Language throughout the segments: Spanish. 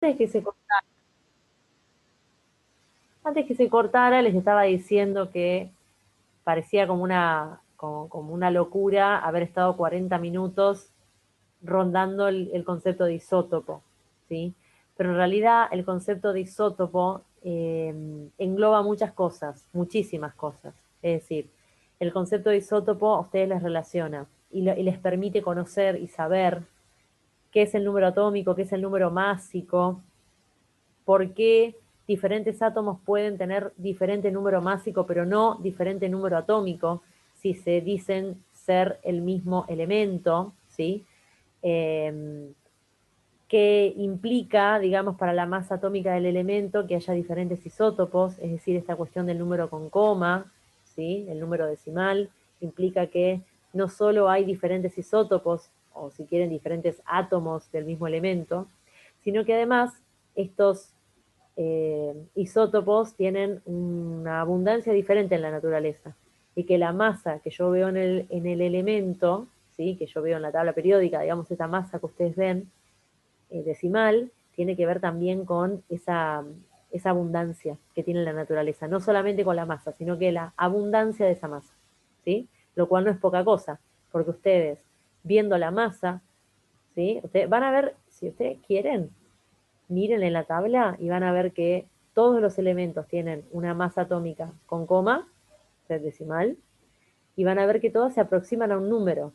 que se Antes que se cortara, les estaba diciendo que parecía como una locura haber estado 40 minutos rondando el concepto de isótopo, ¿sí? Pero en realidad el concepto de isótopo engloba muchas cosas, muchísimas cosas. Es decir, el concepto de isótopo a ustedes les relaciona y les permite conocer y saber qué es el número atómico, qué es el número másico, por qué diferentes átomos pueden tener diferente número másico, pero no diferente número atómico, si se dicen ser el mismo elemento, ¿sí? Eh, que implica, digamos, para la masa atómica del elemento que haya diferentes isótopos, es decir, esta cuestión del número con coma, ¿sí? El número decimal, implica que no solo hay diferentes isótopos, o si quieren, diferentes átomos del mismo elemento, sino que además estos isótopos tienen una abundancia diferente en la naturaleza y que la masa que yo veo en el elemento, ¿sí? Que yo veo en la tabla periódica, digamos, esa masa que ustedes ven, decimal, tiene que ver también con esa abundancia que tiene la naturaleza, no solamente con la masa, sino que la abundancia de esa masa, ¿sí? Lo cual no es poca cosa, porque ustedes, viendo la masa, ¿sí? Ustedes van a ver, si ustedes quieren, miren en la tabla y van a ver que todos los elementos tienen una masa atómica con coma, decimal, y van a ver que todas se aproximan a un número.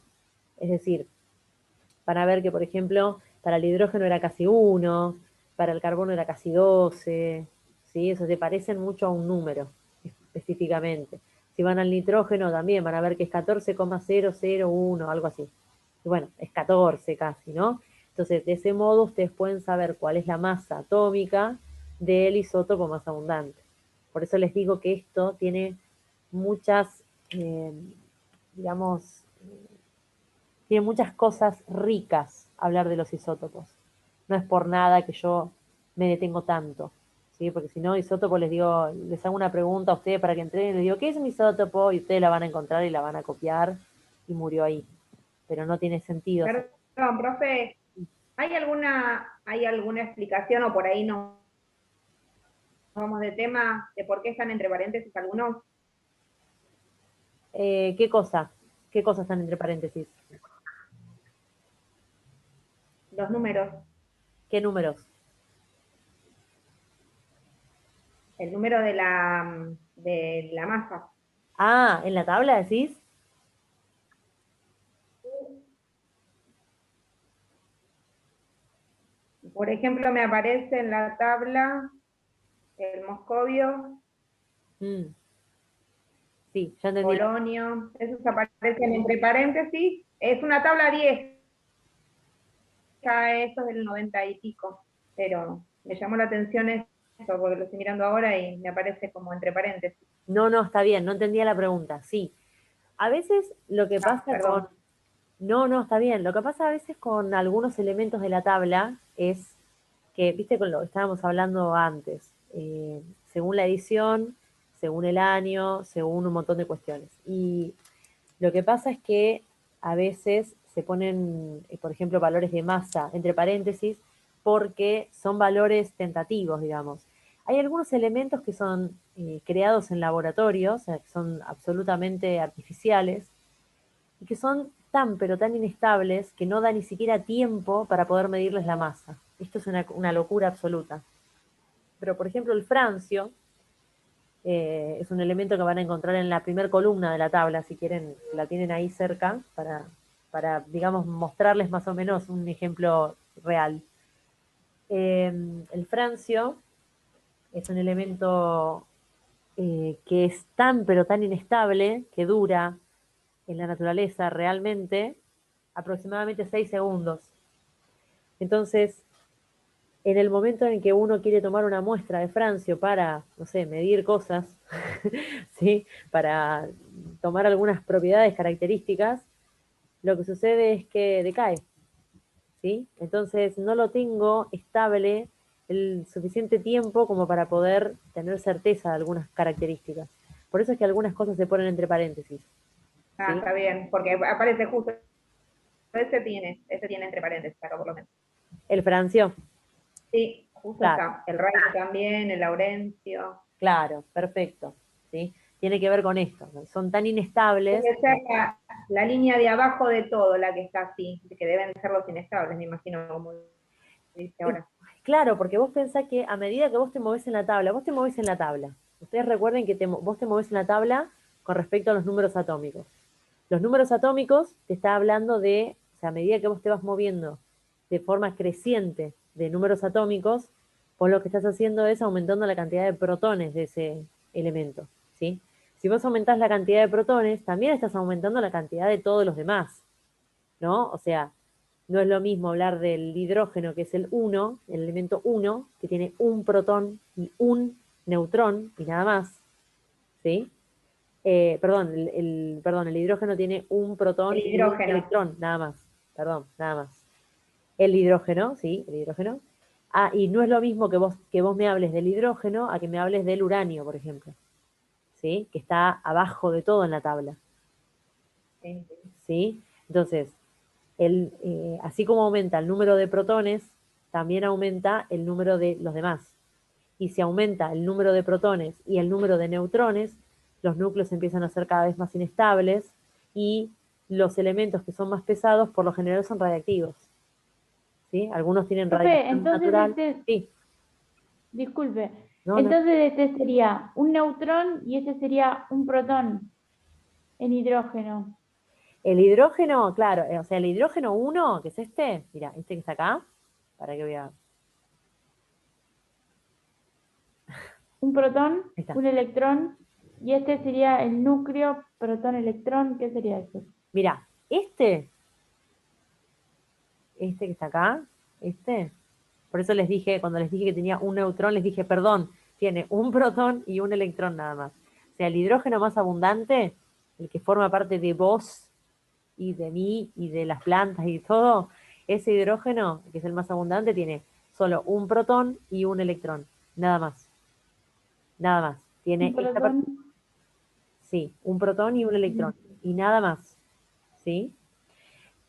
Es decir, van a ver que, por ejemplo, para el hidrógeno era casi 1, para el carbono era casi 12, ¿sí? Eso se parecen mucho a un número específicamente. Si van al nitrógeno también van a ver que es 14,001, algo así. Y bueno, es 14 casi, ¿no? Entonces, de ese modo ustedes pueden saber cuál es la masa atómica del isótopo más abundante. Por eso les digo que esto tiene muchas, digamos, tiene muchas cosas ricas hablar de los isótopos. No es por nada que yo me detengo tanto, ¿sí? Porque si no, isótopo les digo, les hago una pregunta a ustedes para que entren, les digo, ¿qué es un isótopo? Y ustedes la van a encontrar y la van a copiar y murió ahí. Pero no tiene sentido. Perdón, profe, ¿hay alguna explicación o por ahí no vamos de tema de por qué están entre paréntesis algunos? ¿Qué cosa? ¿Qué cosas están entre paréntesis? Los números, ¿Qué números? el número de la masa. Ah, ¿en la tabla decís? Por ejemplo, me aparece en la tabla el moscovio, Mm, sí, ya entendí. polonio, esos aparecen entre paréntesis. Es una tabla vieja, esto es del 90 y pico, pero me llamó la atención esto porque lo estoy mirando ahora y me aparece como entre paréntesis. No, no, está bien, no entendía la pregunta. Sí. A veces lo que Ah, pasa con... perdón. No, no, está bien. Lo que pasa a veces con algunos elementos de la tabla es que, viste, con lo que estábamos hablando antes, según la edición, según el año, según un montón de cuestiones. Y lo que pasa es que a veces se ponen, por ejemplo, valores de masa entre paréntesis porque son valores tentativos, digamos. Hay algunos elementos que son creados en laboratorio, o sea, que son absolutamente artificiales y que son tan pero tan inestables que no da ni siquiera tiempo para poder medirles la masa. Esto es una locura absoluta. Pero, por ejemplo, el francio es un elemento que van a encontrar en la primera columna de la tabla, si quieren, la tienen ahí cerca digamos, mostrarles más o menos un ejemplo real. El francio es un elemento que es tan pero tan inestable que dura en la naturaleza realmente aproximadamente 6 segundos. Entonces, en el momento en que uno quiere tomar una muestra de francio para, no sé, medir cosas, ¿sí? Para tomar algunas propiedades, características, lo que sucede es que decae, ¿sí? Entonces no lo tengo estable el suficiente tiempo como para poder tener certeza de algunas características. Por eso es que algunas cosas se ponen entre paréntesis, Ah, ¿sí? está bien, porque aparece justo, ese tiene entre paréntesis, acá por lo menos. El francio. Sí, justo Claro, está. El radio también, el laurencio. claro, perfecto, ¿sí? Tiene que ver con esto, ¿no? Son tan inestables. Debe ser la línea de abajo de todo la que está así, que deben ser los inestables, me imagino, como dice Eh, ahora. Claro, porque vos pensás que a medida que vos te movés en la tabla, vos te movés en la tabla. Ustedes recuerden que vos te movés en la tabla con respecto a los números atómicos. Los números atómicos te está hablando de, o sea, a medida que vos te vas moviendo de forma creciente de números atómicos, vos lo que estás haciendo es aumentando la cantidad de protones de ese elemento, ¿sí? Si vos aumentás la cantidad de protones, también estás aumentando la cantidad de todos los demás, ¿no? O sea, no es lo mismo hablar del hidrógeno, que es el 1, el elemento 1, que tiene un protón y un neutrón y nada más, ¿sí? Perdón, el hidrógeno tiene un El protón y un hidrógeno. electrón, nada más. Perdón, nada más. El hidrógeno, sí, el hidrógeno. Ah, y no es lo mismo que vos me hables del hidrógeno a que me hables del uranio, por ejemplo, ¿sí? Que está abajo de todo en la tabla, Sí. ¿sí? Entonces, así como aumenta el número de protones, también aumenta el número de los demás. Y si aumenta el número de protones y el número de neutrones, los núcleos empiezan a ser cada vez más inestables y los elementos que son más pesados por lo general son radiactivos. ¿Sí? Algunos tienen Profe, radiación entonces natural. Sí, disculpe, no, no. entonces este sería un neutrón y este sería un protón en hidrógeno. El hidrógeno, claro, o sea, el hidrógeno uno que es este, mira, este que está acá, para que vea, Un protón, ahí está. un electrón y este sería el núcleo protón-electrón. ¿Qué sería eso? Mira, este que está acá, este, por eso les dije, cuando les dije que tenía un neutrón, les dije, perdón, tiene un protón y un electrón nada más. O sea, el hidrógeno más abundante, el que forma parte de vos y de mí y de las plantas y todo, ese hidrógeno, que es el más abundante, tiene solo un protón y un electrón, nada más. Nada más. Un Tiene esta protón. parte, sí, un protón y un electrón, y nada más. ¿Sí?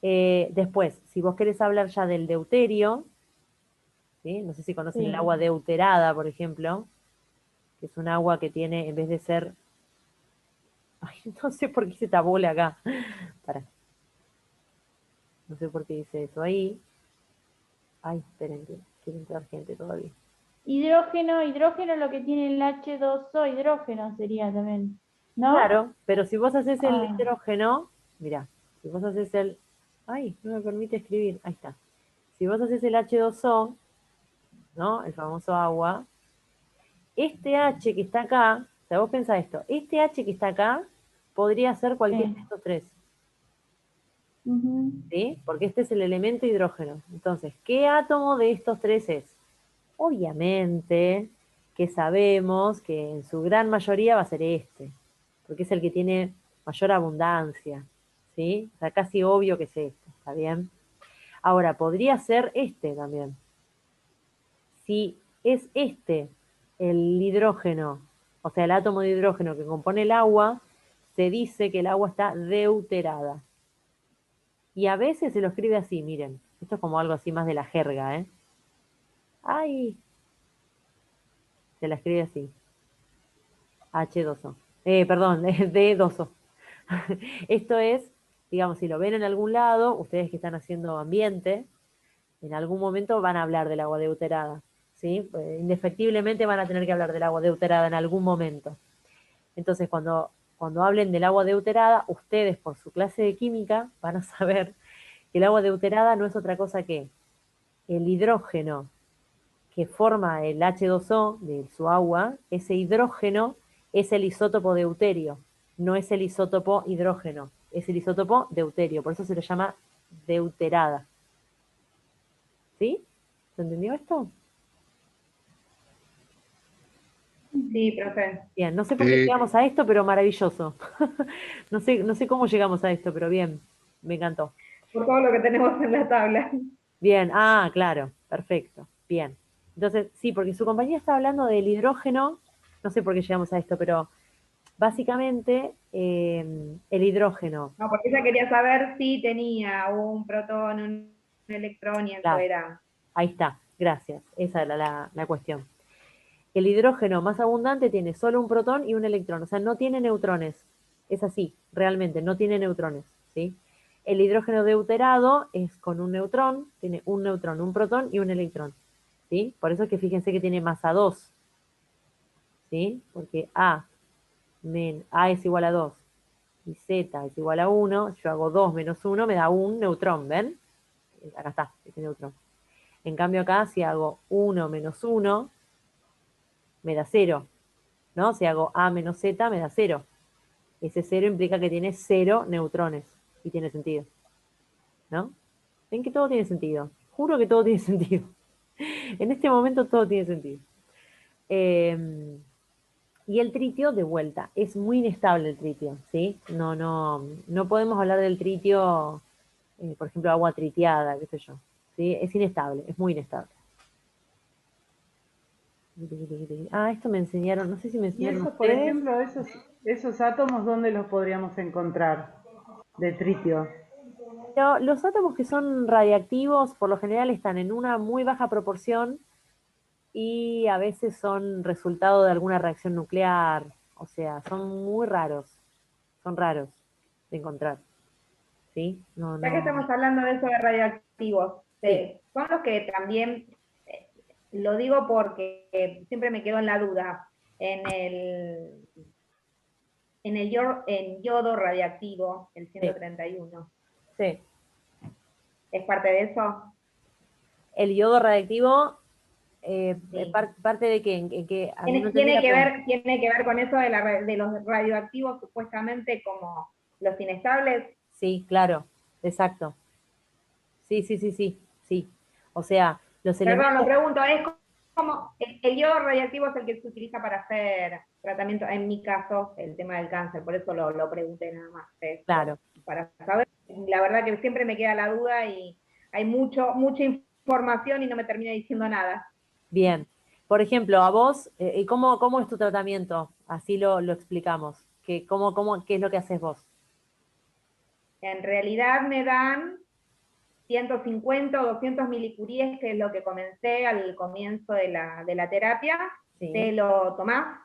Después, si vos querés hablar ya del deuterio, ¿sí? No sé si conocen el Sí. agua deuterada, por ejemplo, que es un agua que tiene, en vez de ser, ay, no sé por qué hice esta bola acá, para, no sé por qué dice eso ahí, ay, esperen, que quiere entrar gente todavía. Hidrógeno lo que tiene el H2O, hidrógeno sería también, ¿no? Claro, pero si vos haces el Ah, hidrógeno, mira, si vos haces el, ay, no me permite escribir, ahí está. Si vos haces el H2O, ¿no? El famoso agua, este H que está acá, o sea, vos pensás esto, este H que está acá podría ser cualquiera de sí. estos tres. Ujú. ¿Sí? Porque este es el elemento hidrógeno. Entonces, ¿qué átomo de estos tres es? Obviamente que sabemos que en su gran mayoría va a ser este, porque es el que tiene mayor abundancia, ¿sí? O sea, casi obvio que es este, ¿está bien? Ahora, podría ser este también. Si es este el hidrógeno, o sea, el átomo de hidrógeno que compone el agua, se dice que el agua está deuterada. Y a veces se lo escribe así, miren. Esto es como algo así más de la jerga, ¿eh? Ay, se la escribe así. H2O. Perdón, D2O. Esto es, digamos, si lo ven en algún lado, ustedes que están haciendo ambiente, en algún momento van a hablar del agua deuterada, ¿sí? Indefectiblemente van a tener que hablar del agua deuterada en algún momento. Entonces, cuando hablen del agua deuterada, ustedes por su clase de química van a saber que el agua deuterada no es otra cosa que el hidrógeno que forma el H2O de su agua, ese hidrógeno es el isótopo deuterio, no es el isótopo hidrógeno, es el isótopo deuterio, por eso se le llama deuterada. ¿Sí? ¿Se entendió esto? Sí, profe. Bien, no sé por qué Sí, llegamos a esto, pero maravilloso. No sé cómo llegamos a esto, pero bien, me encantó. Por todo lo que tenemos en la tabla. Bien, ah, claro, perfecto, bien. Entonces, sí, porque su compañía está hablando del hidrógeno, no sé por qué llegamos a esto, pero básicamente el hidrógeno, No, porque ella quería saber si tenía un protón, un electrón, y eso claro, era. ahí está. Gracias, esa era la cuestión. El hidrógeno más abundante tiene solo un protón y un electrón, o sea, no tiene neutrones. Es así, realmente, no tiene neutrones, ¿sí? El hidrógeno deuterado es con un neutrón, tiene un neutrón, un protón y un electrón, ¿sí? Por eso es que fíjense que tiene masa 2, ¿sí? Porque A es igual a 2 y Z es igual a 1, yo hago 2 menos 1, me da un neutrón, ¿ven? Acá está, este neutrón. En cambio acá, si hago 1 menos 1, me da 0, ¿no? Si hago A menos Z, me da 0. Ese 0 implica que tiene 0 neutrones, y tiene sentido, ¿no? Ven que todo tiene sentido. Juro que todo tiene sentido. En este momento todo tiene sentido. Y el tritio, de vuelta, es muy inestable el tritio, ¿sí? No podemos hablar del tritio, por ejemplo, agua tritiada, qué sé yo, ¿sí? Es inestable, es muy inestable. Esto me enseñaron, no sé si me Y enseñaron eso, por ustedes. ejemplo, esos átomos, ¿dónde los podríamos encontrar de tritio? Pero los átomos que son radiactivos, por lo general, están en una muy baja proporción y a veces son resultado de alguna reacción nuclear. O sea, son raros de encontrar. ¿Sí? No, Ya que no. estamos hablando de eso de radioactivos, Sí, son los que también, lo digo porque siempre me quedo en la duda, en yodo radiactivo, el sí, 131, sí. ¿es parte de eso? El yodo radiactivo, Sí. parte de qué, en qué, a mí no Tiene, entendí tiene la que pregunta. ver, tiene que ver con eso de los radioactivos supuestamente como los inestables. Sí, claro, exacto. Sí, sí, sí, sí, sí. O sea, los Perdón, lo elementos, pregunto, es como el yodo radiactivo es el que se utiliza para hacer tratamiento, en mi caso, el tema del cáncer, por eso lo pregunté nada más, claro, para saber. La verdad que siempre me queda la duda y hay mucha información y no me termina diciendo nada. bien. Por ejemplo, a vos, ¿y cómo es tu tratamiento? Así lo explicamos. ¿Qué es lo que haces vos? En realidad me dan 150 o 200 milicuríes, que es lo que comencé al comienzo de la terapia, te Sí, lo tomás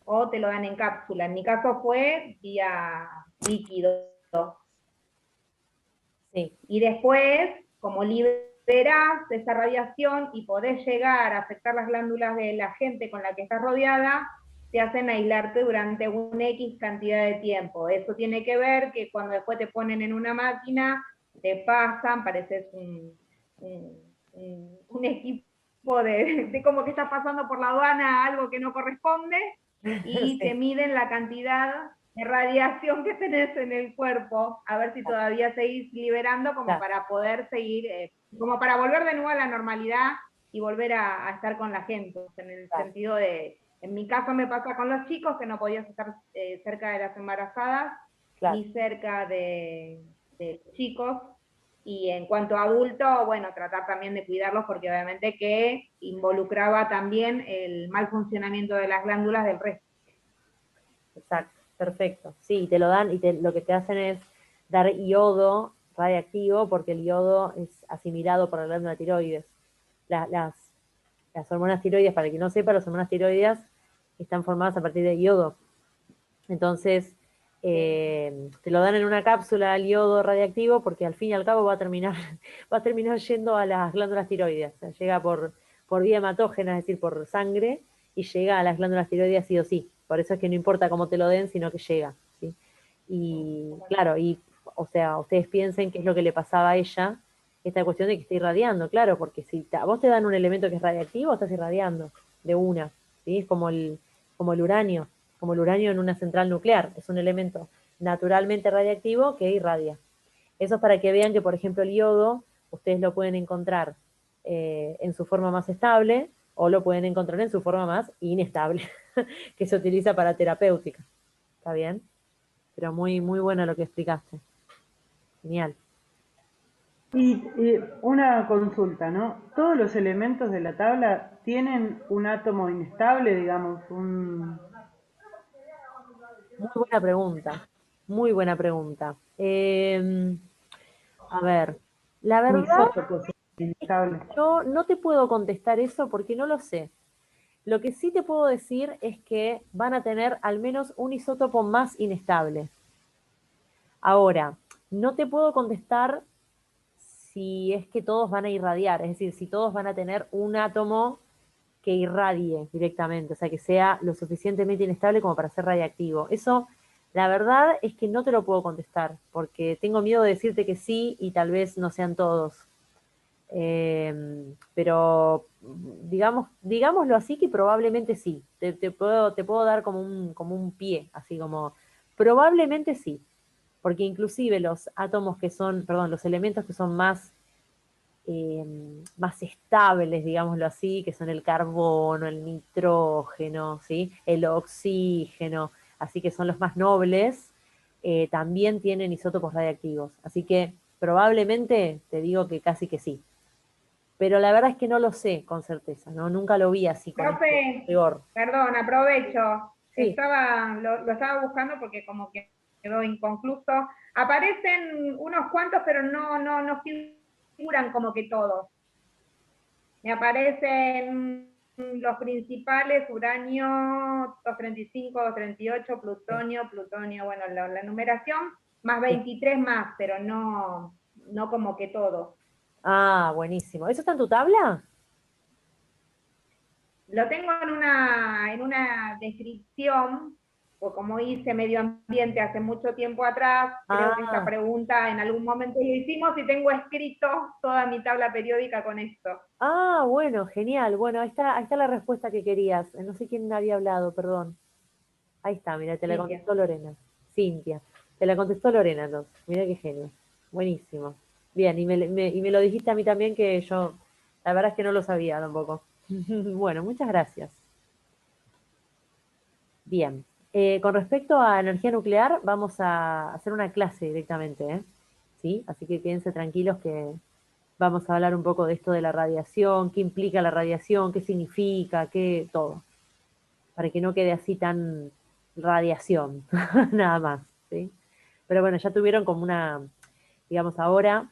o te lo dan en cápsula. En mi caso fue vía líquido. sí, Y después, como liberás esa radiación y podés llegar a afectar las glándulas de la gente con la que estás rodeada, te hacen aislarte durante un X cantidad de tiempo. Eso tiene que ver que cuando después te ponen en una máquina, te pasan, pareces un equipo de como que estás pasando por la aduana algo que no corresponde, y te sí, miden la cantidad de radiación que tenés en el cuerpo, a ver si todavía seguís liberando como claro, para poder seguir, como para volver de nuevo a la normalidad y volver a estar con la gente, en el claro, sentido de, en mi caso me pasa con los chicos, que no podías estar cerca de las embarazadas, claro. ni cerca de chicos, y en cuanto a adultos, bueno, tratar también de cuidarlos porque obviamente que involucraba también el mal funcionamiento de las glándulas del resto. Exacto, perfecto. Sí, te lo dan y lo que te hacen es dar yodo radiactivo porque el yodo es asimilado por la glándula tiroides. La- las, las hormonas tiroides, para el que no sepa, las hormonas tiroides están formadas a partir de yodo. Entonces, te lo dan en una cápsula al yodo radiactivo porque al fin y al cabo va a terminar, va a terminar yendo a las glándulas tiroides. O sea, llega por vía hematógena, es decir, por sangre, y llega a las glándulas tiroides sí o sí. Por eso es que no importa cómo te lo den, sino que llega, ¿sí? Y claro, o sea, ustedes piensen qué es lo que le pasaba a ella, esta cuestión de que está irradiando, claro, porque si a vos te dan un elemento que es radiactivo, estás irradiando de una, ¿sí? Es como el uranio, como el uranio en una central nuclear, es un elemento naturalmente radiactivo que irradia. Eso es para que vean que, por ejemplo, el yodo, ustedes lo pueden encontrar en su forma más estable o lo pueden encontrar en su forma más inestable, que se utiliza para terapéutica. ¿Está bien? Pero muy, muy bueno lo que explicaste. Genial. Y una consulta, ¿no? ¿Todos los elementos de la tabla tienen un átomo inestable, digamos, Muy buena pregunta. Muy buena pregunta. A ver, la un verdad, isótopo? inestable. Yo no te puedo contestar eso porque no lo sé. Lo que sí te puedo decir es que van a tener al menos un isótopo más inestable. Ahora, no te puedo contestar si es que todos van a irradiar, es decir, si todos van a tener un átomo que irradie directamente, o sea, que sea lo suficientemente inestable como para ser radiactivo. Eso, la verdad es que no te lo puedo contestar, porque tengo miedo de decirte que sí y tal vez no sean todos. Pero digámoslo así que probablemente sí. Te puedo dar como un pie, así como probablemente sí. Porque inclusive los átomos que son, perdón, los elementos que son más estables, digámoslo así, que son el carbono, el nitrógeno, ¿sí? El oxígeno, así que son los más nobles, también tienen isótopos radiactivos. Así que probablemente te digo que casi que sí. Pero la verdad es que no lo sé con certeza, ¿no? Nunca lo vi así con este Profe, rigor. perdón, aprovecho. Sí. Lo estaba buscando porque como que quedó inconcluso. Aparecen unos cuantos, pero no figuran como que todos. Me aparecen los principales: uranio 235, 238, plutonio, bueno, la numeración, más 23 más, pero no como que todos. Ah, buenísimo. ¿Eso está en tu tabla? Lo tengo en una descripción, pues como hice medio ambiente hace mucho tiempo atrás, creo que esta Ah, pregunta en algún momento la hicimos y tengo escrito toda mi tabla periódica con esto. bueno, genial. Bueno, ahí está la respuesta que querías. No sé quién había hablado, perdón. Ahí está, mira, te la Cintia. contestó Lorena. Cintia. Te la contestó Lorena, entonces. Mira qué genio. Buenísimo. Bien, y me lo dijiste a mí también que yo, la verdad es que no lo sabía tampoco. Bueno, muchas gracias. Bien. Con respecto a energía nuclear, vamos a hacer una clase directamente, ¿eh? ¿Sí? Así que quédense tranquilos que vamos a hablar un poco de esto de la radiación, qué implica la radiación, qué significa, qué todo, para que no quede así tan radiación, nada más, ¿sí? Pero bueno, ya tuvieron como digamos ahora,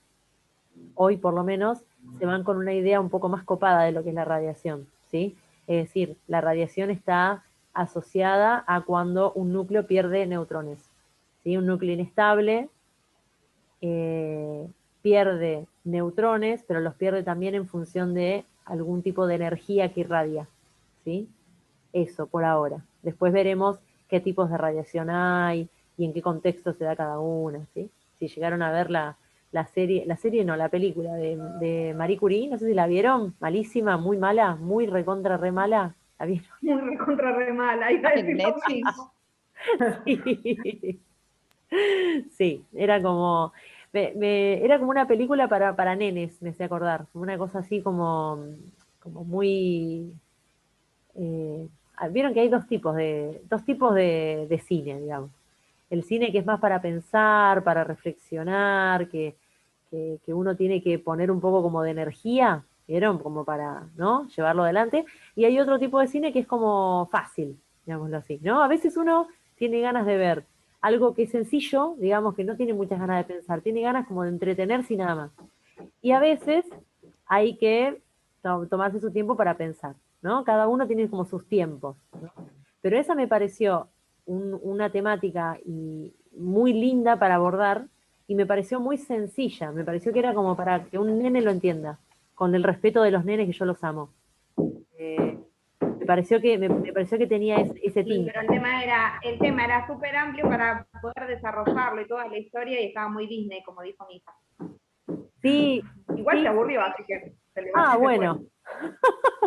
hoy por lo menos, se van con una idea un poco más copada de lo que es la radiación, ¿sí? Es decir, la radiación está asociada a cuando un núcleo pierde neutrones, ¿sí? Un núcleo inestable eh, pierde neutrones, pero los pierde también en función de algún tipo de energía que irradia, ¿sí? Eso por ahora. Después veremos qué tipos de radiación hay y en qué contexto se da cada una, ¿sí? Si llegaron a ver la serie no, la película de Marie Curie, no sé si la vieron, malísima, muy mala, muy recontra re mala, ¿la vieron? Muy recontra re mal, iba a En decir lo Netflix. mismo. Sí. Sí, era como, era como una película para nenes, me hacía acordar, una cosa así como muy, vieron que hay dos tipos de cine, digamos. El cine que es más para pensar, para reflexionar, que uno tiene que poner un poco como de energía, ¿vieron? Como para, ¿no? Llevarlo adelante. Y hay otro tipo de cine que es como fácil, digámoslo así, ¿no? A veces uno tiene ganas de ver algo que es sencillo, digamos que no tiene muchas ganas de pensar, tiene ganas como de entretenerse y nada más. Y a veces hay que tomarse su tiempo para pensar, ¿no? Cada uno tiene como sus tiempos, ¿no? Pero esa me pareció una temática muy linda para abordar y me pareció muy sencilla, me pareció que era como para que un nene lo entienda, con el respeto de los nenes que yo los amo. Me pareció que tenía ese Sí, tinte. pero el tema era súper amplio para poder desarrollarlo y toda la historia y estaba muy Disney, como dijo mi hija. Sí, Igual se sí. aburrió, así que Ah, se fue. bueno,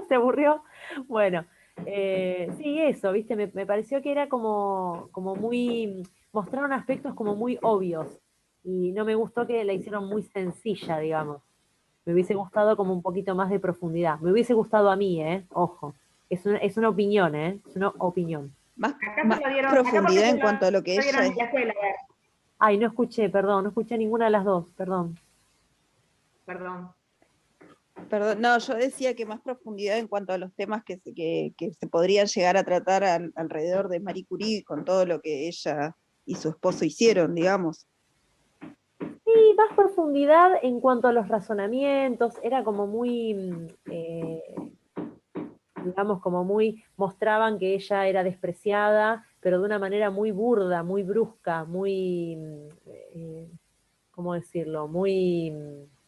¿se aburrió? Bueno, sí, eso, ¿viste? Me pareció que era como muy, mostraron aspectos como muy obvios y no me gustó que la hicieron muy sencilla, digamos. Me hubiese gustado como un poquito más de profundidad. Me hubiese gustado a mí, ¿eh? Ojo. Es una opinión, ¿eh? Es una opinión. Acá se lo dieron, acá porque Profundidad se en cuanto a lo que lo dieron ella en la escuela, a ver, Ay, no escuché, perdón, no escuché ninguna de las dos, perdón. perdón. Perdón, no, yo decía que más profundidad en cuanto a los temas que se podrían llegar a tratar alrededor de Marie Curie con todo lo que ella y su esposo hicieron, digamos. Sí, más profundidad en cuanto a los razonamientos, era como muy, digamos, como muy, mostraban que ella era despreciada, pero de una manera muy burda, muy brusca, muy, ¿cómo decirlo? Muy,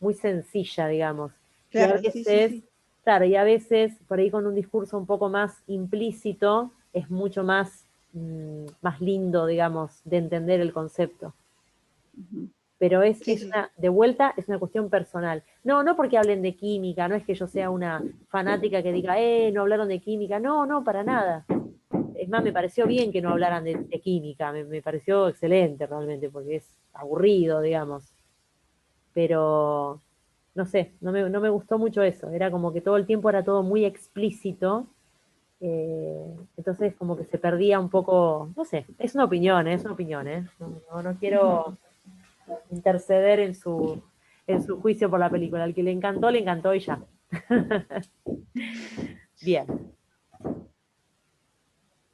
muy sencilla, digamos. Y a Claro, sí, sí, veces, sí. claro, y a veces, por ahí con un discurso un poco más implícito, es mucho más, más lindo, digamos, de entender el concepto. Ujú. Pero Sí, sí. de vuelta, es una cuestión personal. No, no porque hablen de química, no es que yo sea una fanática que diga, no hablaron de química. No, no, para nada. Es más, me pareció bien que no hablaran de química, me pareció excelente realmente, porque es aburrido, digamos. Pero, no sé, no me gustó mucho eso. Era como que todo el tiempo era todo muy explícito. Entonces como que se perdía un poco, no sé, es una opinión, ¿eh? No quiero interceder en su juicio por la película. Al que le encantó y ya. Bien.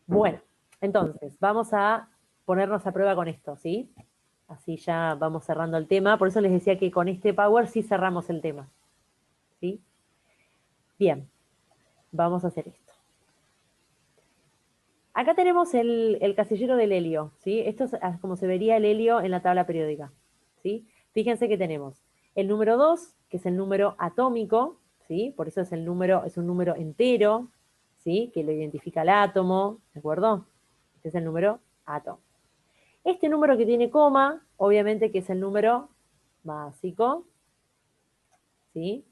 Bueno, entonces, vamos a ponernos a prueba con esto, ¿sí? Así ya vamos cerrando el tema. Por eso les decía que con este Power sí cerramos el tema, ¿sí? Bien, vamos a hacer esto. Acá tenemos el casillero del helio, ¿sí? Esto es como se vería el helio en la tabla periódica, ¿sí? Fíjense que tenemos el número 2, que es el número atómico, ¿sí? Por eso es un número entero, ¿sí? Que lo identifica el átomo, ¿de acuerdo? Este es el número átomo. Este número que tiene coma, obviamente que es el número másico, ¿sí?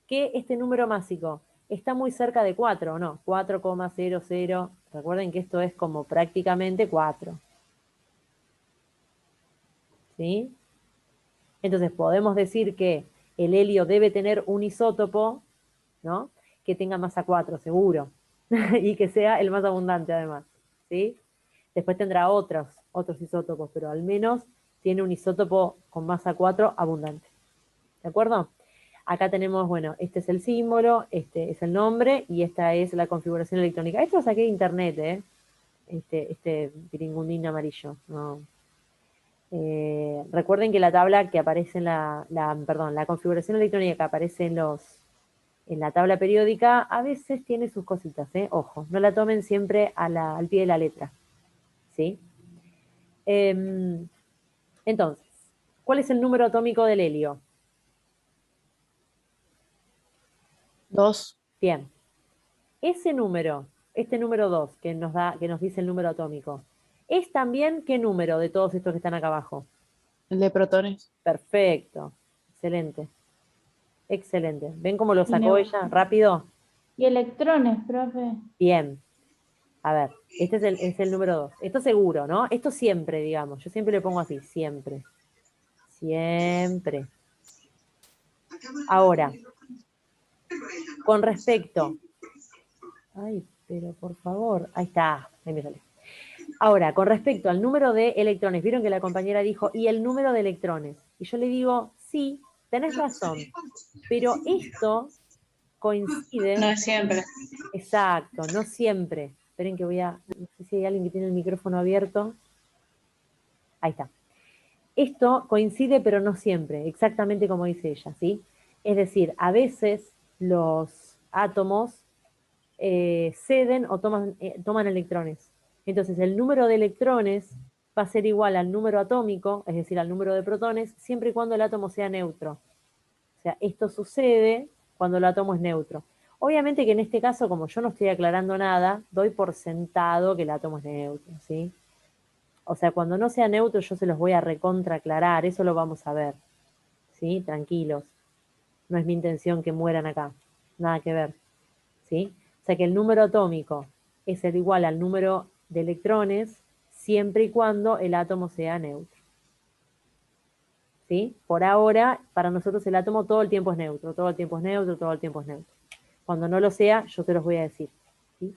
Que este número másico está muy cerca de 4, ¿o no? 4,00. Recuerden que esto es como prácticamente 4, ¿sí? Entonces podemos decir que el helio debe tener un isótopo, ¿no? Que tenga masa 4, seguro, y que sea el más abundante además, ¿sí? Después tendrá otros isótopos, pero al menos tiene un isótopo con masa 4 abundante, ¿de acuerdo? Acá tenemos, bueno, este es el símbolo, este es el nombre y esta es la configuración electrónica. Esto lo saqué de internet, ¿eh? Este piringundín amarillo, ¿no? Recuerden que la tabla que aparece en la configuración electrónica que aparece en la tabla periódica a veces tiene sus cositas, ¿eh? Ojo, no la tomen siempre al pie de la letra, ¿sí? Entonces, ¿cuál es el número atómico del helio? 2. Bien, ese número, este número 2 que nos dice el número atómico, ¿es también qué número de todos estos que están acá abajo? El de protones. Perfecto, excelente, excelente. ¿Ven cómo lo Y, sacó ella? ¿Rápido? y electrones, profe. Bien. A ver, este es el número 2. Esto seguro, ¿no? Esto siempre, digamos. Yo siempre le pongo así, siempre. Siempre. Ahora, con respecto. Ay, pero por favor. Ahí está. Ahí me sale. Ahora, con respecto al número de electrones, vieron que la compañera dijo, ¿y el número de electrones? Y yo le digo, sí, tenés razón, pero esto coincide, No es siempre. exacto, no siempre. Esperen que no sé si hay alguien que tiene el micrófono abierto. Ahí está. Esto coincide, pero no siempre, exactamente como dice ella, ¿sí? Es decir, a veces los átomos ceden o toman electrones. Entonces, el número de electrones va a ser igual al número atómico, es decir, al número de protones, siempre y cuando el átomo sea neutro. O sea, esto sucede cuando el átomo es neutro. Obviamente que en este caso, como yo no estoy aclarando nada, doy por sentado que el átomo es neutro, ¿sí? O sea, cuando no sea neutro yo se los voy a recontra aclarar, eso lo vamos a ver, ¿sí? Tranquilos. No es mi intención que mueran acá, nada que ver, ¿sí? O sea que el número atómico es el igual al número de electrones siempre y cuando el átomo sea neutro, ¿sí? Por ahora, para nosotros el átomo todo el tiempo es neutro, todo el tiempo es neutro, todo el tiempo es neutro. Cuando no lo sea, yo se los voy a decir, ¿sí?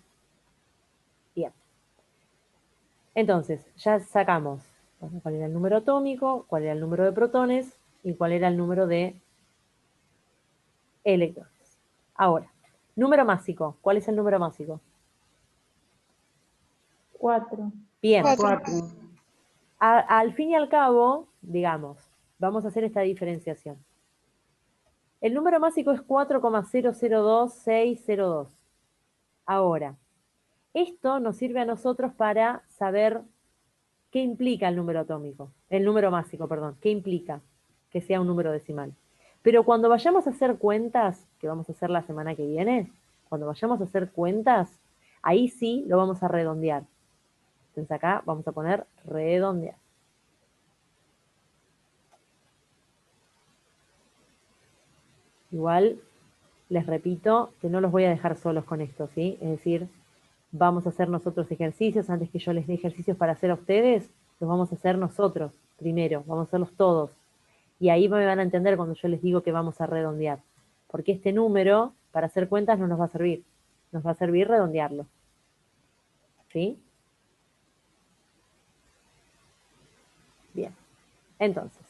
Bien. Entonces, ya sacamos cuál era el número atómico, cuál era el número de protones y cuál era el número de electrones. Ahora, número másico. ¿Cuál es el número másico? 4. Bien. 4. 4. Al fin y al cabo, digamos, vamos a hacer esta diferenciación. El número másico es 4,002602. Ahora, esto nos sirve a nosotros para saber qué implica el número atómico, el número másico, perdón, qué implica que sea un número decimal. Pero cuando vayamos a hacer cuentas, que vamos a hacer la semana que viene, cuando vayamos a hacer cuentas, ahí sí lo vamos a redondear. Entonces acá vamos a poner redondear. Igual, les repito que no los voy a dejar solos con esto, ¿sí? Es decir, vamos a hacer nosotros ejercicios, antes que yo les dé ejercicios para hacer a ustedes, los vamos a hacer nosotros primero, vamos a hacerlos todos. Y ahí me van a entender cuando yo les digo que vamos a redondear. Porque este número, para hacer cuentas, no nos va a servir. Nos va a servir redondearlo. ¿Sí? Bien. Entonces,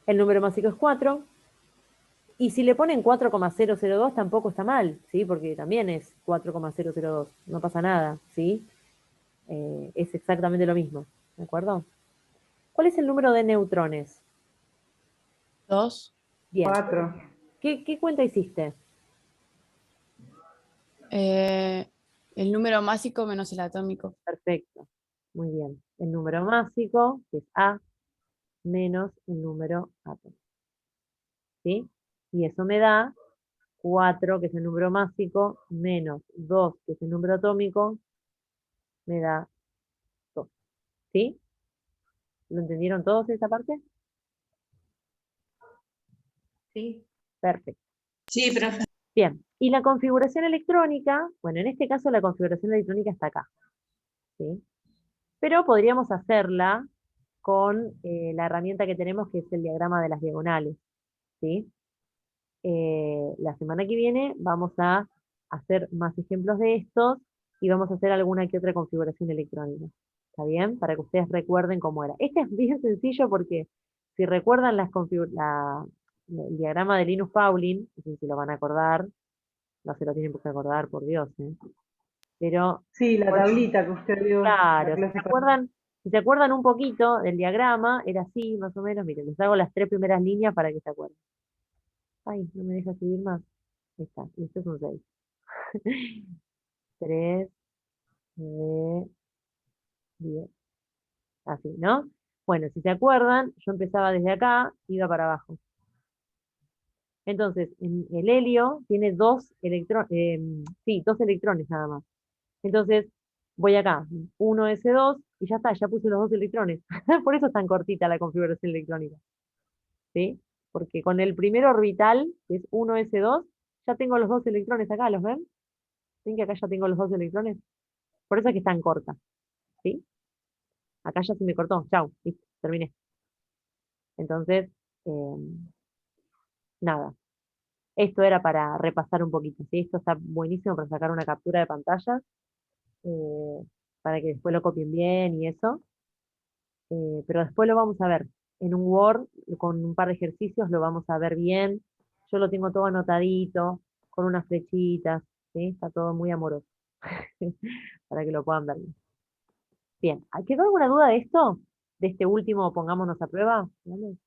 el número másico es 4. Y si le ponen 4,002 tampoco está mal, ¿sí? Porque también es 4,002. No pasa nada, ¿sí? Es exactamente lo mismo, ¿de acuerdo? ¿Cuál es el número de neutrones? 2. Bien. 4. ¿Qué cuenta hiciste? El número másico menos el atómico. Perfecto. Muy bien. El número másico, que es A, menos el número átomo. ¿Sí? Y eso me da 4, que es el número másico, menos 2, que es el número atómico, me da 2. ¿Sí? ¿Lo entendieron todos esa parte? Sí. Perfecto. Sí, profe. Bien. Y la configuración electrónica, bueno, en este caso la configuración electrónica está acá. ¿Sí? Pero podríamos hacerla con la herramienta que tenemos, que es el diagrama de las diagonales. ¿Sí? La semana que viene vamos a hacer más ejemplos de estos y vamos a hacer alguna que otra configuración electrónica. ¿Está bien? Para que ustedes recuerden cómo era. Este es bien sencillo porque si recuerdan el diagrama de Linus Pauling, no sé si lo van a acordar, no se lo tienen que acordar, por Dios, ¿eh? Pero, Sí, la tablita que usted vio la claro, clase pasada. si se acuerdan un poquito del diagrama, era así, más o menos. Miren, les hago las 3 primeras líneas para que se acuerden. Ay, no me deja subir más. Ahí está, y esto es un 6. 3 de 10. Así, ¿no? Bueno, si se acuerdan, yo empezaba desde acá, iba para abajo. Entonces, el helio tiene dos electrones, sí, 2 electrones nada más. Entonces, voy acá, 1s2, y ya está, ya puse los 2 electrones. Por eso es tan cortita la configuración electrónica. ¿Sí? Porque con el primer orbital, que es 1s2, ya tengo los 2 electrones acá, ¿los ven? ¿Ven que acá ya tengo los 2 electrones? Por eso es que es tan corta. ¿Sí? Acá ya se me cortó. Chau, listo, terminé. Entonces, nada. Esto era para repasar un poquito. ¿Sí? Esto está buenísimo para sacar una captura de pantalla, eh, para que después lo copien bien y eso. Pero después lo vamos a ver. En un Word, con un par de ejercicios, lo vamos a ver bien. Yo lo tengo todo anotadito, con unas flechitas. ¿Sí? Está todo muy amoroso. Para que lo puedan ver bien. Bien, ¿quedó alguna duda de esto? De este último, pongámonos a prueba. ¿Vale?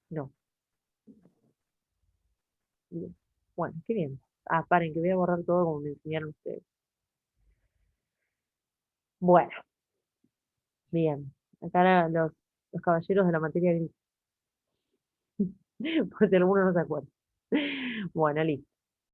No. Bien. Bueno, qué bien. Ah, paren, que voy a borrar todo como me enseñaron ustedes. Bueno, bien. Acá los caballeros de la materia gris. Por si alguno no se acuerda. Bueno, listo.